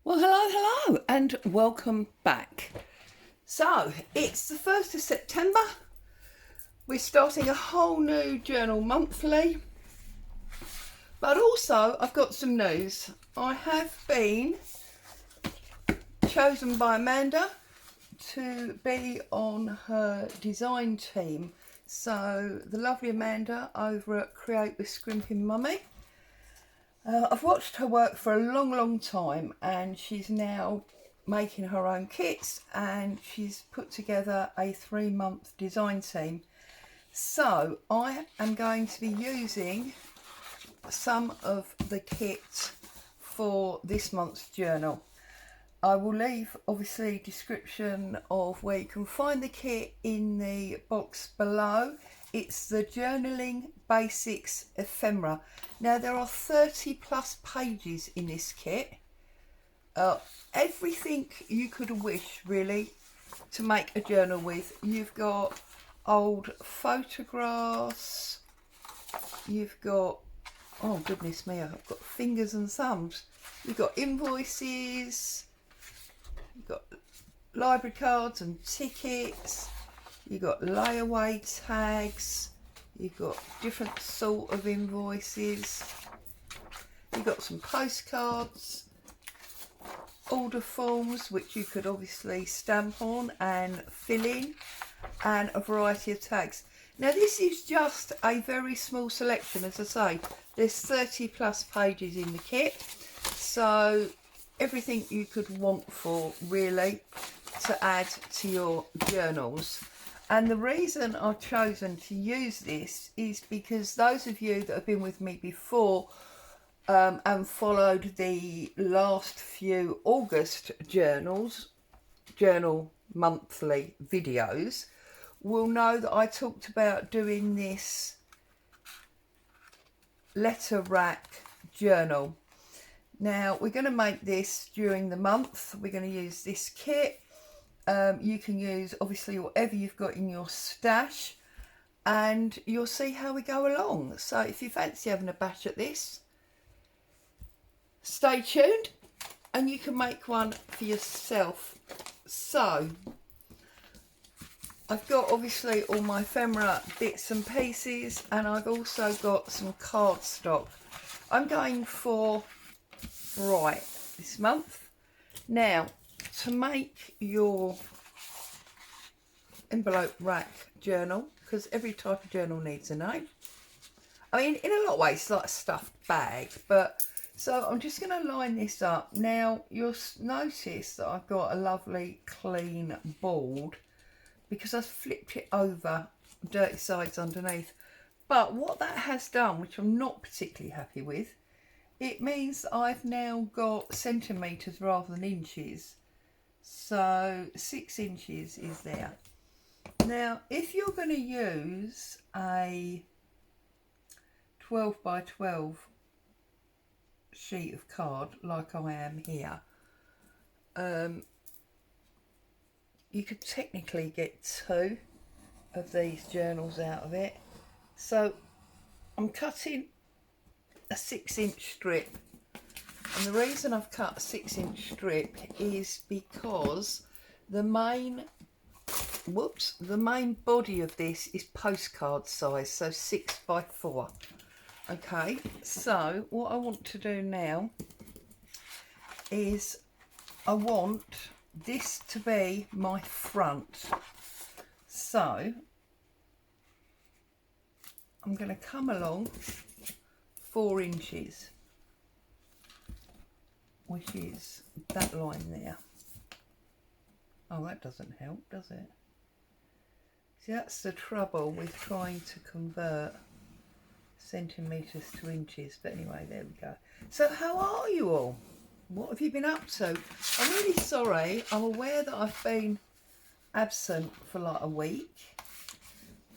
Well, hello, and welcome back. So, it's the 1st of September. We're starting a whole new journal monthly. But also, I've got some news. I have been chosen by Amanda to be on her design team. So, the lovely Amanda over at Create with Scrimping Mummy. I've watched her work for a long time, and she's now making her own kits, and she's put together a 3-month design team. So I am going to be using some of the kit for this month's journal. I will leave obviously description of where you can find the kit in the box below. It's the Journaling Basics Ephemera. Now there are 30 plus pages in this kit. Everything you could wish really to make a journal with. You've got old photographs, you've got, oh goodness me, I've got fingers and thumbs. You've got invoices, you've got library cards and tickets, you've got layaway tags, you've got different sort of invoices, you've got some postcards, order forms which you could obviously stamp on and fill in, and a variety of tags. Now this is just a very small selection, as I say. There's 30 plus pages in the kit, so everything you could want for really to add to your journals. And the reason I've chosen to use this is because those of you that have been with me before and followed the last few August journal monthly videos will know that I talked about doing this letter rack journal. Now we're going to make this during the month. We're going to use this kit. You can use obviously whatever you've got in your stash, and you'll see how we go along. So if you fancy having a bash at this, stay tuned and you can make one for yourself. So I've got obviously all my ephemera bits and pieces, and I've also got some cardstock. I'm going for bright this month. Now, to make your envelope rack journal, because every type of journal needs a name. I mean, in a lot of ways, it's like a stuffed bag, but so I'm just going to line this up. Now, you'll notice that I've got a lovely clean board because I've flipped it over, dirty sides underneath. But what that has done, which I'm not particularly happy with, it means I've now got centimetres rather than inches. So 6 inches is there. Now, if you're going to use a 12 by 12 sheet of card like I am here, you could technically get 2 of these journals out of it. So I'm cutting a 6-inch strip, and the reason I've cut a 6-inch strip is because the main body of this is postcard size, so 6 by 4. Okay, so what I want to do now is I want this to be my front. So I'm going to come along 4 inches, which is that line there. Oh, that doesn't help, does it? See, that's the trouble with trying to convert centimetres to inches. But anyway, there we go. So how are you all? What have you been up to? I'm really sorry. I'm aware that I've been absent for like a week.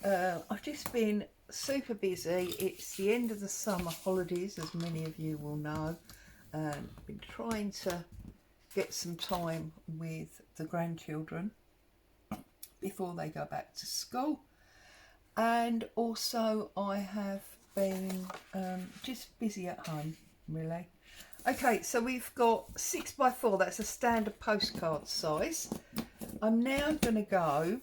I've just been super busy. It's the end of the summer holidays, as many of you will know. I've been trying to get some time with the grandchildren before they go back to school, and also I have been just busy at home really. Okay, so we've got 6x4, that's a standard postcard size. I'm now going to go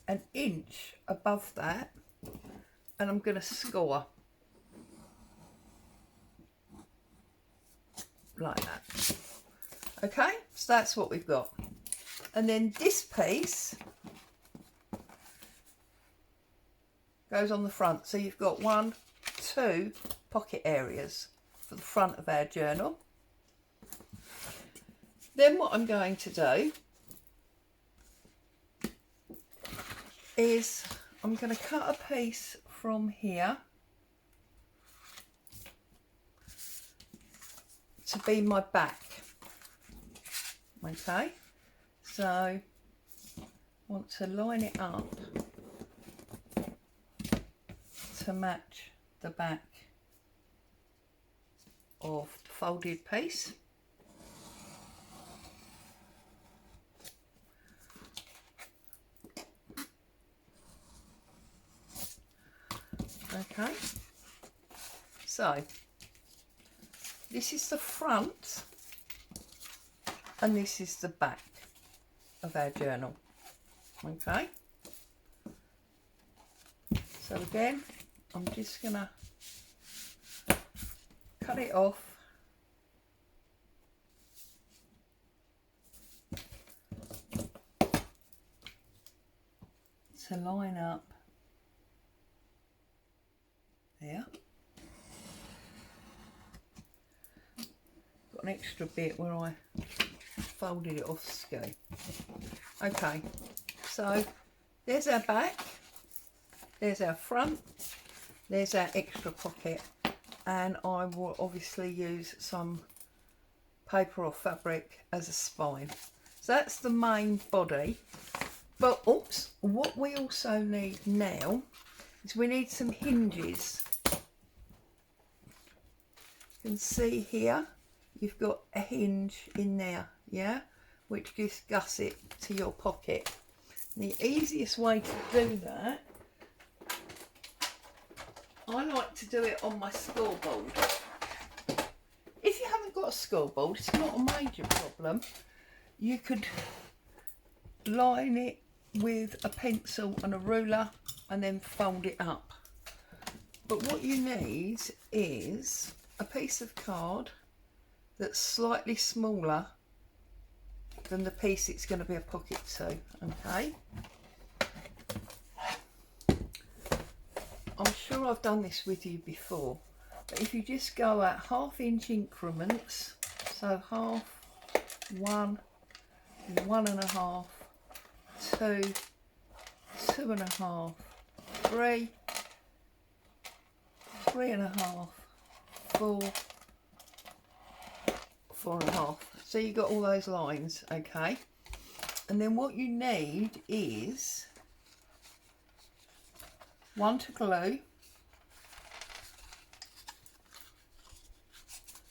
an inch above that and I'm going to score like that. Okay, so that's what we've got. And then this piece goes on the front, so you've got 1, 2 pocket areas for the front of our journal. Then what I'm going to do is I'm going to cut a piece from here to be my back. Okay, so I want to line it up to match the back of the folded piece. Okay, so this is the front and this is the back of our journal. Okay, so again I'm just gonna cut it off to line up there. Got an extra bit where I folded it off skew. Okay, so there's our back, there's our front, there's our extra pocket, and I will obviously use some paper or fabric as a spine. So that's the main body. But oops, what we also need now is we need some hinges. You can see here you've got a hinge in there, yeah, which gives gusset to your pocket. And the easiest way to do that, I like to do it on my scoreboard. If you haven't got a scoreboard, it's not a major problem. You could line it with a pencil and a ruler and then fold it up. But what you need is a piece of card that's slightly smaller than the piece it's going to be a pocket to. Okay, I'm sure I've done this with you before, but if you just go at 1/2 inch increments, so half, 1, 1.5, 2, 2.5, 3, 3.5, 4, 4.5. So you got all those lines, okay? And then what you need is 1 to glue,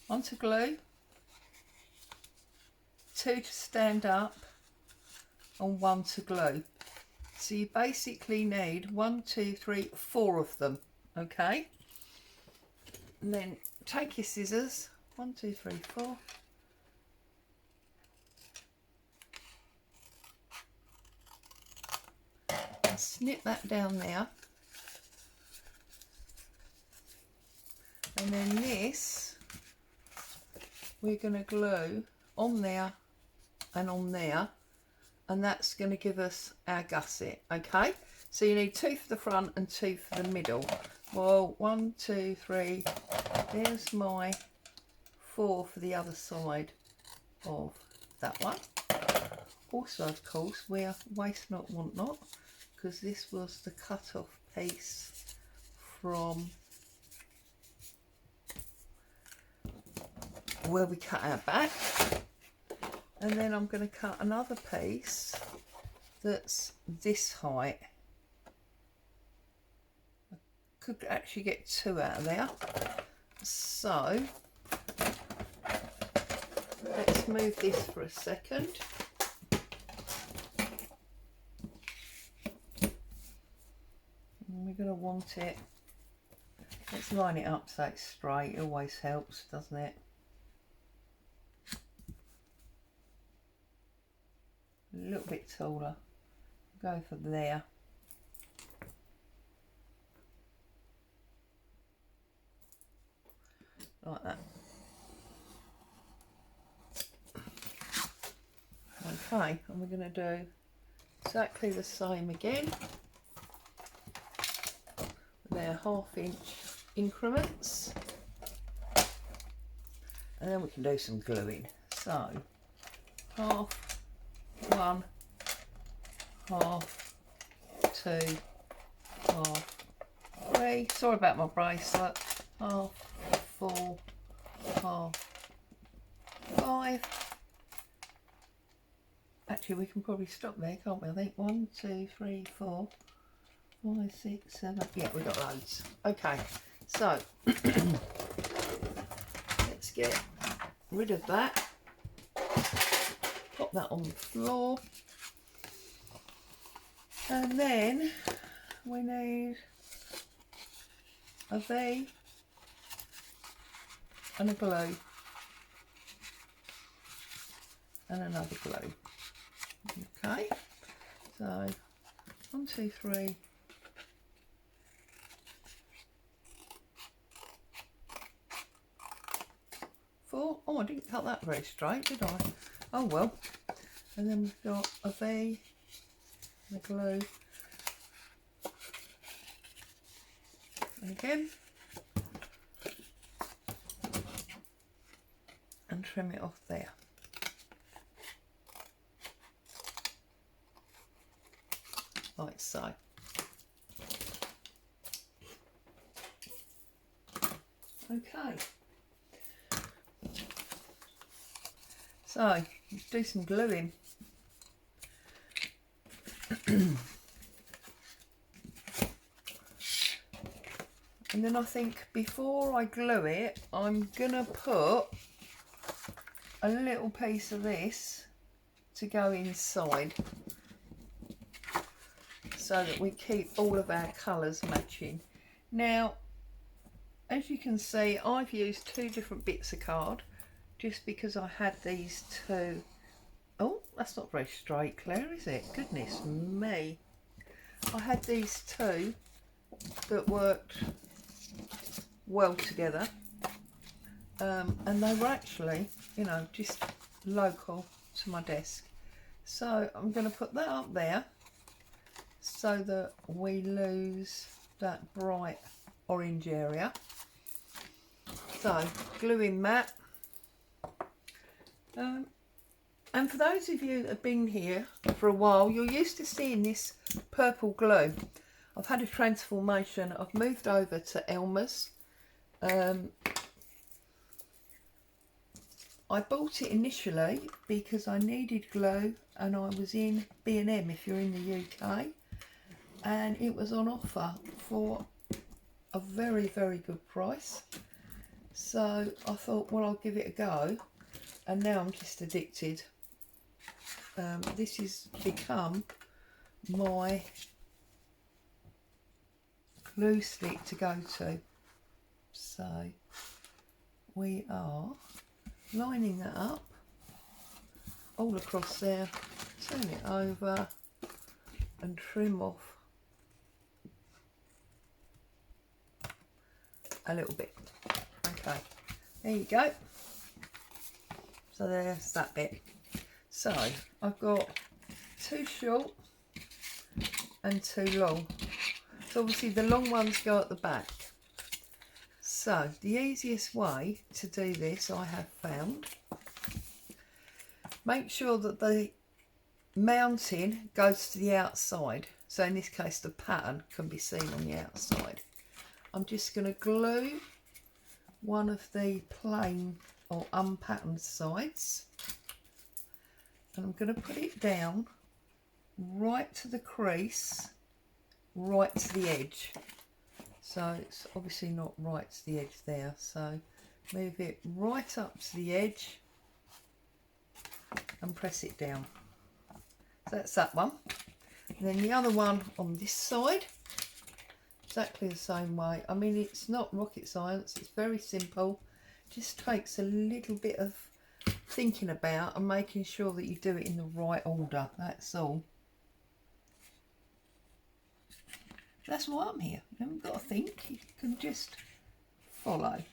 1 to glue, 2 to stand up, and 1 to glue. So you basically need 1, 2, 3, 4 of them, okay? And then take your scissors, 1, 2, 3, 4. And snip that down there. And then this, we're going to glue on there and on there. And that's going to give us our gusset, okay? So you need 2 for the front and 2 for the middle. Well, 1, 2, 3, there's my 4 for the other side of that one. Also, of course, we're waste not, want not, because this was the cut-off piece from where we cut our back. And then I'm going to cut another piece that's this height. I could actually get 2 out of there. So let's move this for a second. And we're going to want it, let's line it up so it's straight. It always helps, doesn't it? a little bit taller. Go for there. Like that. Okay, and we're going to do exactly the same again. They're 1/2 inch increments. And then we can do some gluing. So, 1/2, 1, 1/2, 2, 1/2, 3. Sorry about my bracelet. 1/2, 4, 1/2, 5. Actually, we can probably stop there, can't we? I think 1, 2, 3, 4, 5, 6, 7. Yeah, we've got loads. Okay, so let's get rid of that. Pop that on the floor. And then we need a V and a glue. And another glue. Okay, so 1, 2, 3. 4. Oh, I didn't cut that very straight, did I? Oh well. And then we've got a V, and a glue, and again, and trim it off there. Like so. Okay. So, let's do some gluing. And then I think before I glue it, I'm gonna put a little piece of this to go inside, so that we keep all of our colours matching. Now, as you can see, I've used 2 different bits of card, just because I had these 2. Oh, that's not very straight, Claire, is it? Goodness me. I had these 2 that worked well together, and they were actually, you know, just local to my desk. So I'm going to put that up there so that we lose that bright orange area. So, gluing mat. And for those of you that have been here for a while, you're used to seeing this purple glue. I've had a transformation. I've moved over to Elmer's. I bought it initially because I needed glue, and I was in B&M if you're in the UK, and it was on offer for a very, very good price. So I thought, well, I'll give it a go, and now I'm just addicted. This has become my glue stick to go to. So we are lining that up all across there, turn it over and trim off a little bit. Okay, there you go. So there's that bit. So I've got 2 short and 2 long. So obviously the long ones go at the back. So the easiest way to do this, I have found, make sure that the mounting goes to the outside. So in this case the pattern can be seen on the outside. I'm just going to glue one of the plain or unpatterned sides, and I'm going to put it down right to the crease, right to the edge. So it's obviously not right to the edge there, so move it right up to the edge and press it down. So that's that one. And then the other one on this side, exactly the same way. I mean, it's not rocket science, it's very simple. Just takes a little bit of thinking about and making sure that you do it in the right order, that's all. That's why I'm here. You haven't got to think, you can just follow.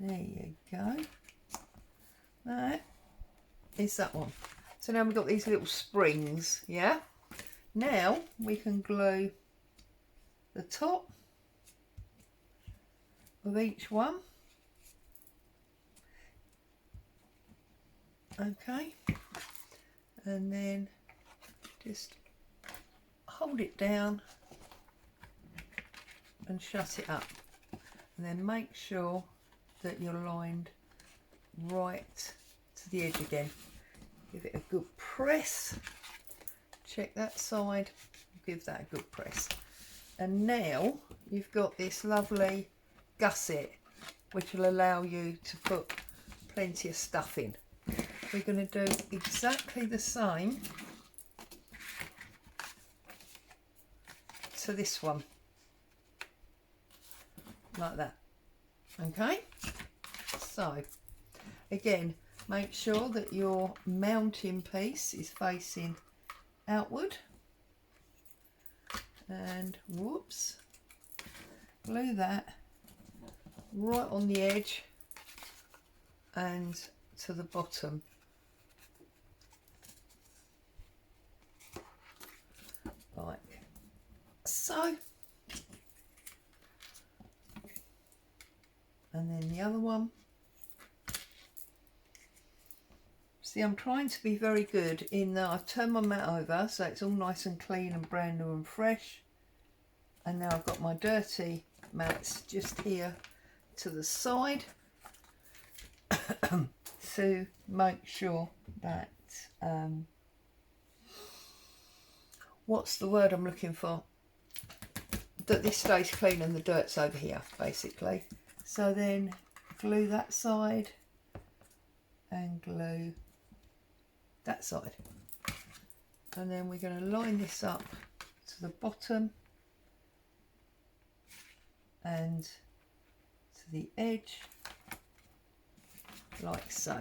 There you go. That is that one. So now we've got these little springs, yeah? Now we can glue the top of each one. Okay. And then just hold it down and shut it up. And then make sure that you're lined right to the edge again. Give it a good press. Check that side, give that a good press. And now you've got this lovely gusset which will allow you to put plenty of stuff in. We're going to do exactly the same to this one, like that. Okay, so again, make sure that your mounting piece is facing outward, and whoops, glue that right on the edge and to the bottom. Like so. And then the other one. See, I'm trying to be very good in that I've turned my mat over so it's all nice and clean and brand new and fresh. And now I've got my dirty mats just here to the side to make sure that, what's the word I'm looking for? That this stays clean and the dirt's over here, basically. So then glue that side and glue that side, and then we're going to line this up to the bottom and to the edge, like so.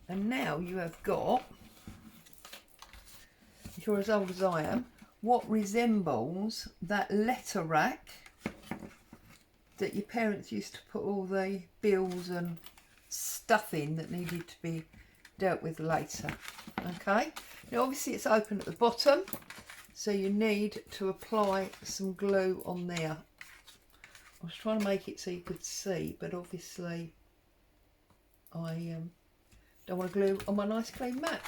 And now you have got, if you're as old as I am, what resembles that letter rack that your parents used to put all the bills and stuff in that needed to be dealt with later. Okay, now obviously it's open at the bottom, so you need to apply some glue on there. I was trying to make it so you could see, but obviously I don't want to glue on my nice clean mat.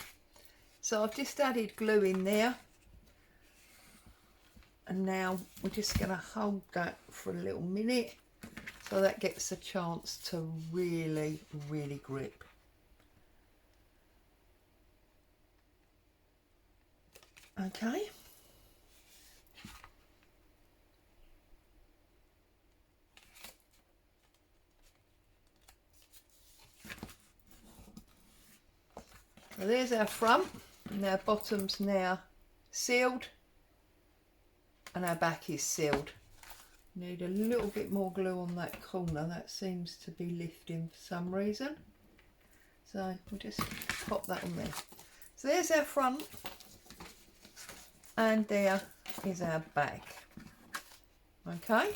So I've just added glue in there, and now we're just going to hold that for a little minute so that gets a chance to really grip. Okay. So there's our front, and our bottom's now sealed and our back is sealed. Need a little bit more glue on that corner, that seems to be lifting for some reason. So we'll just pop that on there. So there's our front, and there is our back. Okay,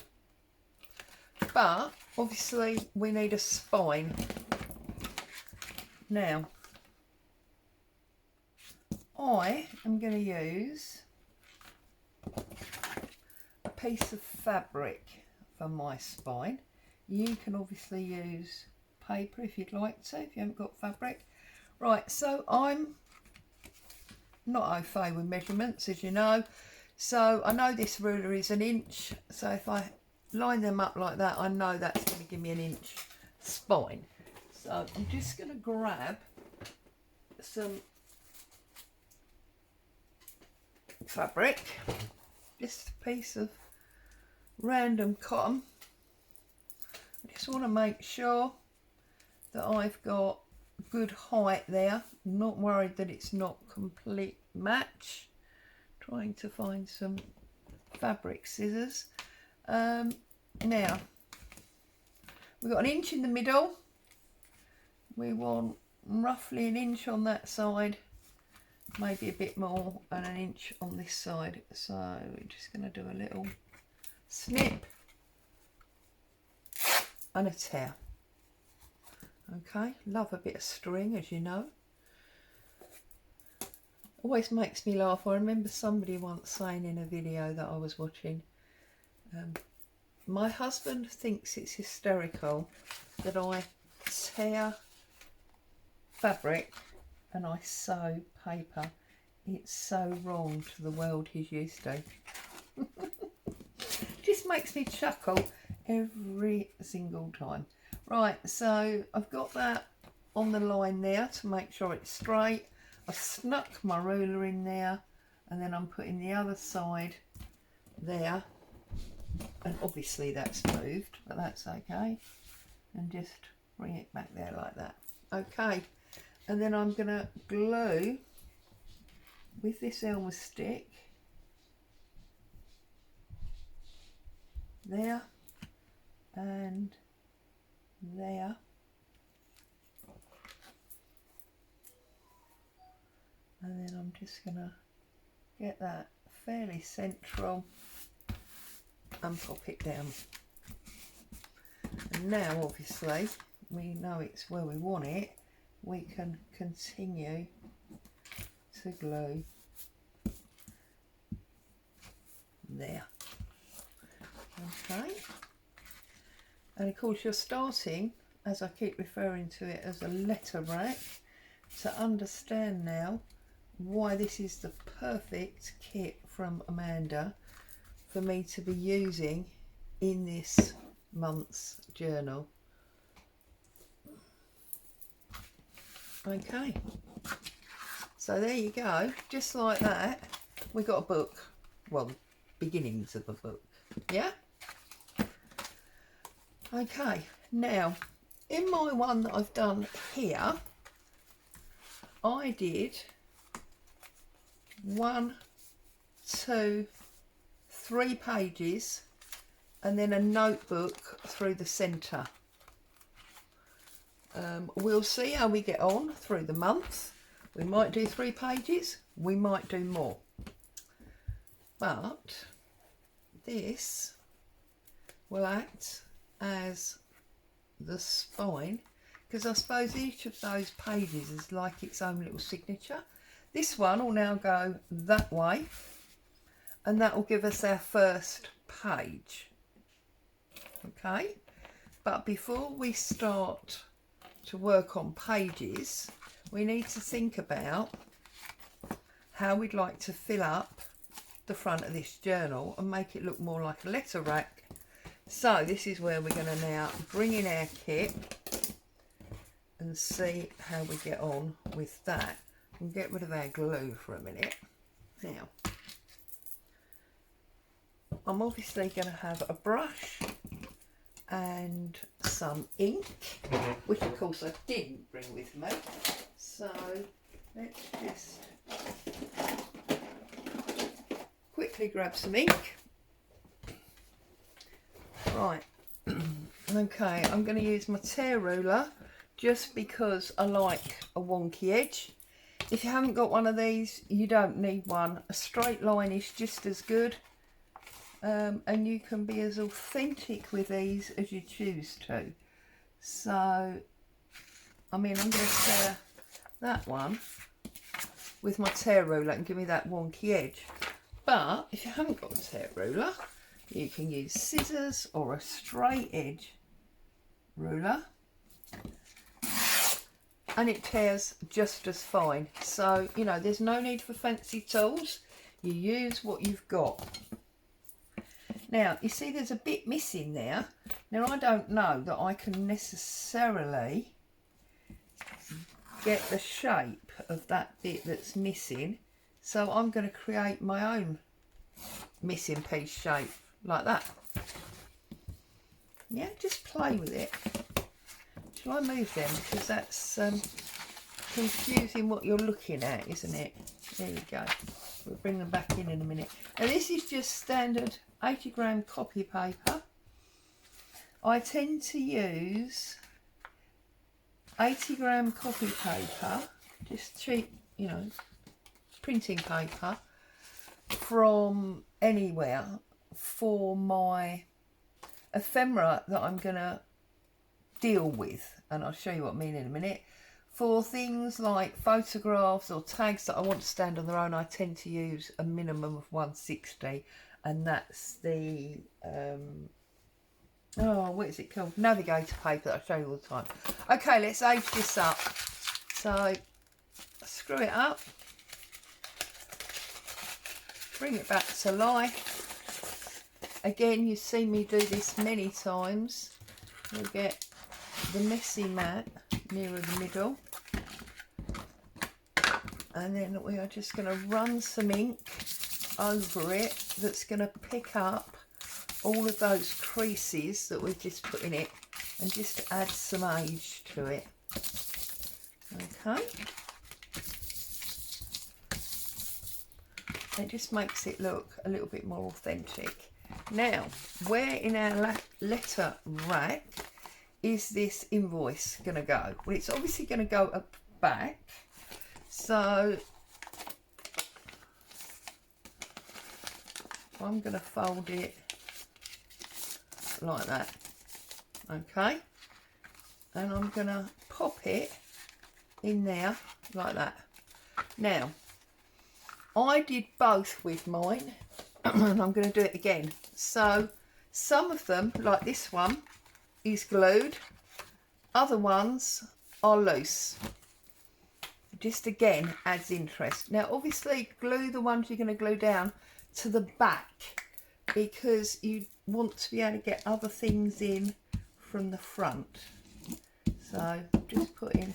but obviously we need a spine. Now I am going to use a piece of fabric for my spine. You can obviously use paper if you'd like to, if you haven't got fabric. Right, so I'm not au fait with measurements, as you know, so I know this ruler is 1 inch, so if I line them up like that, I know that's going to give me 1 inch spine. So I'm just going to grab some fabric, just a piece of random cotton. I just want to make sure that I've got good height there. I'm not worried that it's not complete match. Trying to find some fabric scissors. Now we've got 1 inch in the middle we want roughly an inch on that side, maybe a bit more, and an inch on this side. So we're just going to do a little snip and a tear. Okay, love a bit of string, as you know. Always makes me laugh. I remember somebody once saying in a video that I was watching, my husband thinks it's hysterical that I tear fabric and I sew paper. It's so wrong to the world he's used to. Just makes me chuckle every single time. Right, so I've got that on the line there to make sure it's straight. I've snuck my ruler in there, and then I'm putting the other side there, and obviously that's moved, but that's okay, and just bring it back there like that. Okay, and then I'm going to glue with this Elmer stick there and there, and then I'm just going to get that fairly central and pop it down. And now obviously we know it's where we want it, we can continue to glue there. Okay, and of course you're starting, as I keep referring to it, as a letter rack, to understand now why this is the perfect kit from Amanda for me to be using in this month's journal. Okay, so there you go, just like that we got a book, well, beginnings of a book. Yeah. Okay, now in my one that I've done here, I did 1, 2, 3 pages and then a notebook through the centre. We'll see how we get on through the month. We might do 3 pages, we might do more, but this will act as the spine, because I suppose each of those pages is like its own little signature. This one will now go that way, and that will give us our first page. Okay, but before we start to work on pages, we need to think about how we'd like to fill up the front of this journal and make it look more like a letter rack. So this is where we're going to now bring in our kit and see how we get on with that. We'll get rid of our glue for a minute. Now, I'm obviously going to have a brush and some ink, which of course I didn't bring with me. So let's just quickly grab some ink. Right, okay, I'm going to use my tear ruler just because I like a wonky edge. If you haven't got one of these, you don't need one. A straight line is just as good, and you can be as authentic with these as you choose to. So, I mean, I'm going to tear that one with my tear ruler and give me that wonky edge. But if you haven't got a tear ruler, you can use scissors or a straight edge ruler, and it tears just as fine. So, you know, there's no need for fancy tools. You use what you've got. Now, you see there's a bit missing there. Now, I don't know that I can necessarily get the shape of that bit that's missing. So I'm going to create my own missing piece shape like that. Yeah, just play with it. Shall I move them? Because that's confusing what you're looking at, isn't it? There you go. We'll bring them back in a minute. Now this is just standard 80-gram copy paper. I tend to use 80-gram copy paper, just cheap, you know, printing paper from anywhere for my ephemera that I'm going to deal with, and I'll show you what I mean in a minute. For things like photographs or tags that I want to stand on their own, I tend to use a minimum of 160, and that's the oh, what is it called? Navigator paper that I show you all the time. Okay, let's age this up. So screw it up, bring it back to life. Again, you've seen me do this many times. We'll get the messy mat nearer the middle, and then we are just going to run some ink over it that's going to pick up all of those creases that we've just put in it and just add some age to it. Okay, it just makes it look a little bit more authentic. Now, where in our letter rack is this invoice going to go? Well, it's obviously going to go up back, so I'm going to fold it like that, okay, and I'm going to pop it in there like that. Now, I did both with mine and I'm going to do it again. So some of them, like this one, is glued, other ones are loose. Just again adds interest. Now obviously glue the ones you're going to glue down to the back, because you want to be able to get other things in from the front. So just putting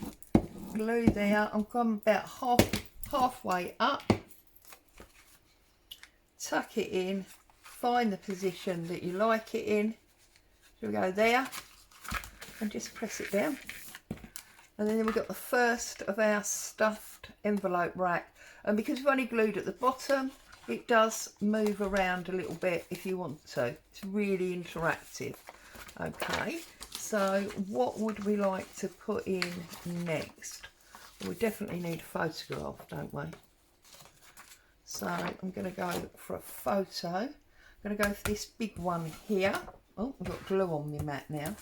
glue there. I'm going about halfway up, tuck it in, find the position that you like it in. So we go there and just press it down, and then we've got the first of our stuffed envelope rack. And because we've only glued at the bottom, it does move around a little bit if you want to. It's really interactive. Okay, so what would we like to put in next? Well, we definitely need a photograph, don't we? So I'm going to go for a photo. I'm going to go for this big one here. Oh, I've got glue on my mat now.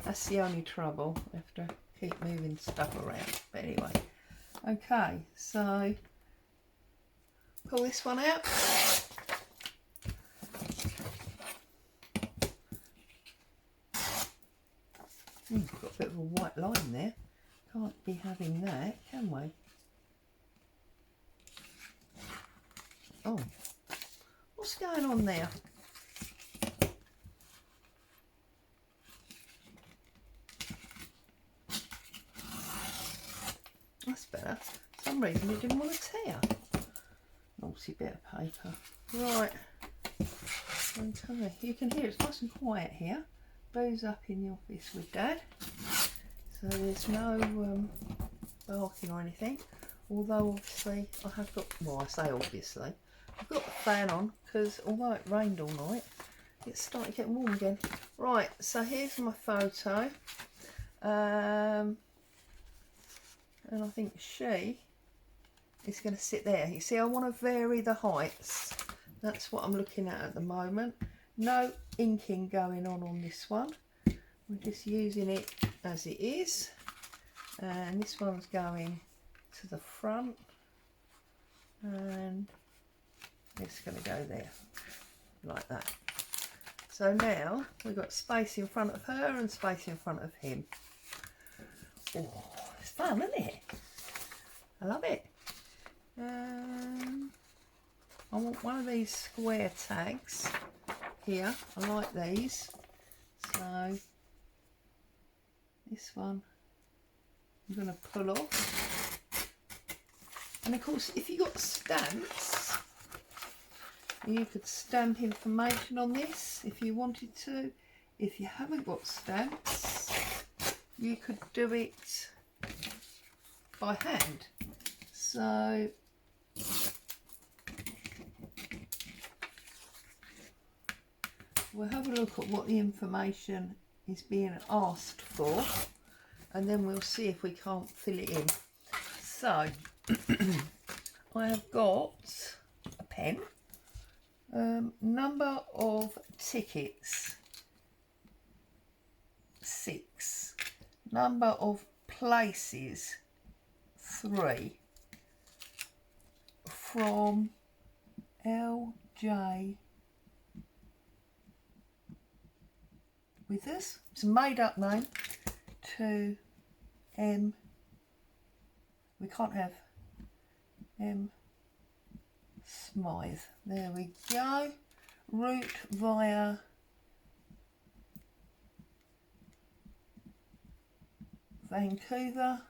That's the only trouble. I have to keep moving stuff around. But anyway, okay, so pull this one out. We've got a bit of a white line there. Can't be having that, can we? Oh, what's going on there? That's better. For some reason it didn't want to tear. Naughty bit of paper. Right. Okay, you can hear it's nice and quiet here. Bo's up in the office with Dad, so there's no barking or anything. Although obviously I have got, well, I say obviously, I've got the fan on because although it rained all night, it's starting to get warm again. Right, so here's my photo. And I think she is going to sit there. You see, I want to vary the heights. That's what I'm looking at the moment. No inking going on this one. We're just using it as it is. And this one's going to the front. And it's going to go there, like that. So now we've got space in front of her and space in front of him. Oh, it's fun, isn't it? I love it. I want one of these square tags here. I like these. So this one I'm going to pull off. And of course, if you got stamps, you could stamp information on this if you wanted to. If you haven't got stamps, you could do it by hand. So we'll have a look at what the information is being asked for. and then we'll see if we can't fill it in. So I have got a pen, number of tickets 6, number of places 3, from LJ Withers, it's a made up name, to M, we can't have M Smythe, there we go, route via Vancouver,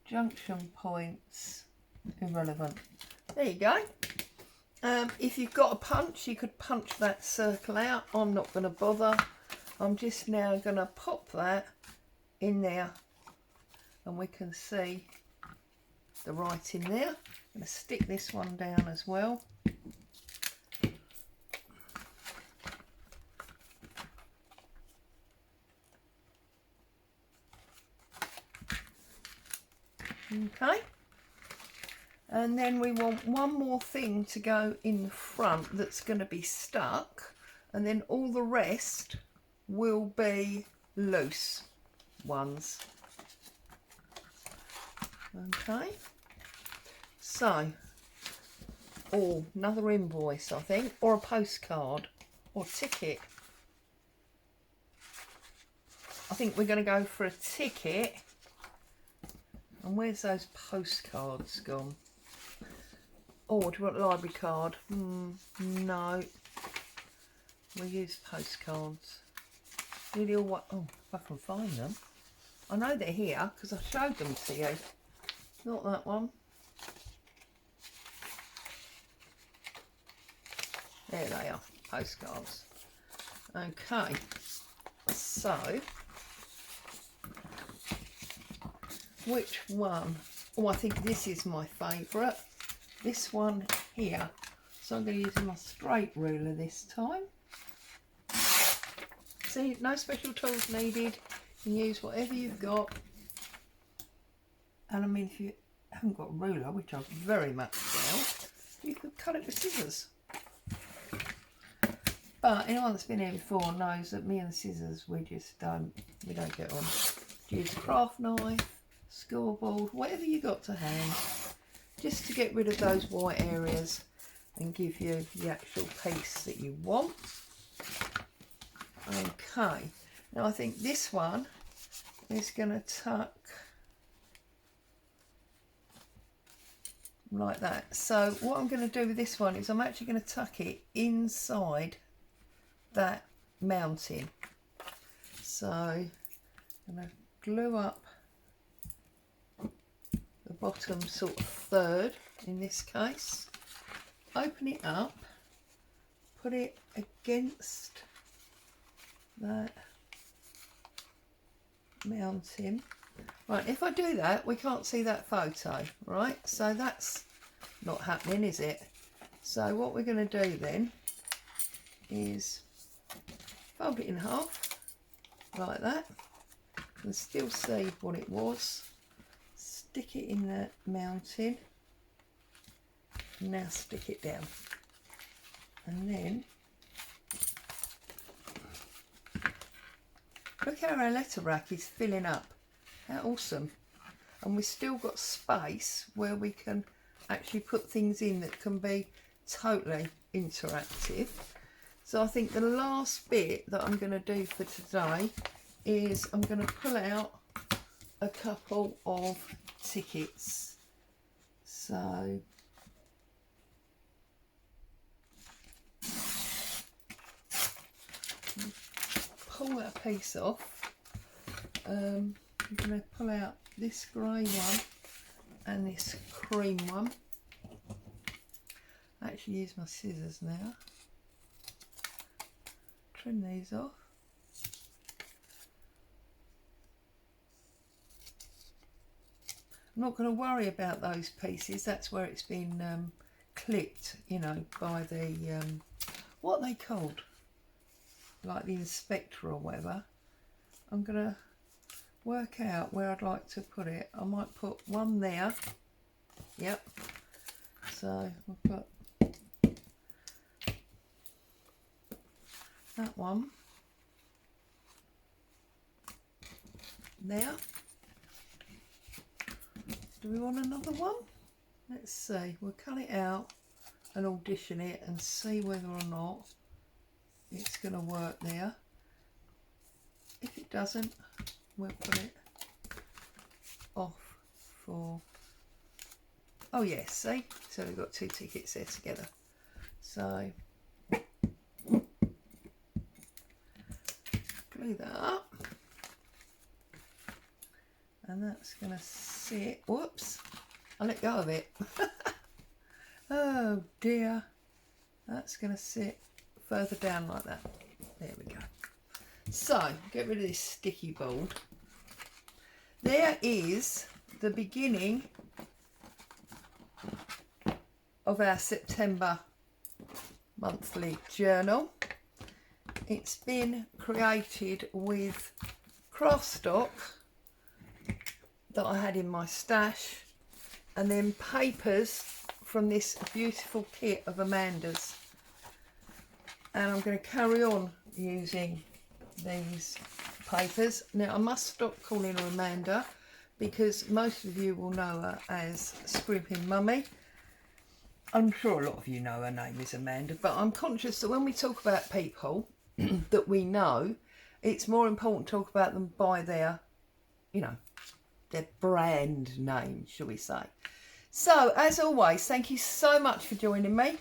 junction points irrelevant. There you go. If you've got a punch, you could punch that circle out. I'm not going to bother. I'm just now going to pop that in there and we can see the writing there. I'm going to stick this one down as well. Okay, and then we want one more thing to go in the front that's going to be stuck, and then all the rest will be loose ones. Okay, so, oh, another invoice I think, or a postcard or ticket. I think we're going to go for a ticket. And where's those postcards gone? Oh, do you want a library card? No. We'll use postcards. Really all what? Oh, if I can find them. I know they're here because I showed them to you. Not that one. There they are, postcards. Okay, so which one? Oh, I think this is my favourite. This one here. So I'm going to use my straight ruler this time. See, no special tools needed. You can use whatever you've got. And I mean, if you haven't got a ruler, which I very much doubt, you could cut it with scissors. But anyone that's been here before knows that me and scissors, we don't get on. Use a craft knife, scoreboard, whatever you got to hand, just to get rid of those white areas and give you the actual piece that you want. Okay, now I think this one is going to tuck like that. So what I'm going to do with this one is I'm actually going to tuck it inside that mounting. So I'm going to glue up the bottom sort of third in this case, open it up, put it against that mounting. Right, if I do that, we can't see that photo, right? So that's not happening, is it? So what we're going to do then is fold it in half like that and still see what it was. Stick it in the mounting. Now stick it down. And then look how our letter rack is filling up. How awesome. And we've still got space where we can actually put things in that can be totally interactive. So I think the last bit that I'm going to do for today is I'm going to pull out a couple of tickets. So pull that piece off. I'm going to pull out this grey one and this cream one. I actually use my scissors now. Trim these off. I'm not going to worry about those pieces. That's where it's been clipped, you know, by the what are they called? Like the inspector or whatever. work out where I'd like to put it. I might put one there. Yep. So we'll put that one there. Do we want another one? Let's see. We'll cut it out and audition it and see whether or not it's going to work there. If it doesn't, we'll put it off for... Oh yes, see? So we've got 2 tickets there together. So glue that up. And that's going to sit... Whoops! I let go of it. Oh dear. That's going to sit further down like that. There we go. So, get rid of this sticky board. There is the beginning of our September monthly journal. It's been created with craft stock that I had in my stash, and then papers from this beautiful kit of Amanda's. And I'm going to carry on using these papers. Now I must stop calling her Amanda because most of you will know her as Scrimping Mummy. I'm sure a lot of you know her name is Amanda, but I'm conscious that when we talk about people that we know, it's more important to talk about them by their, you know, their brand name, shall we say. So, as always, thank you so much for joining me.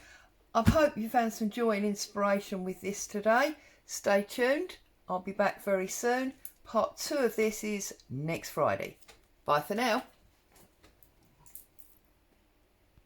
I hope you found some joy and inspiration with this today. Stay tuned. I'll be back very soon. Part 2 of this is next Friday. Bye for now.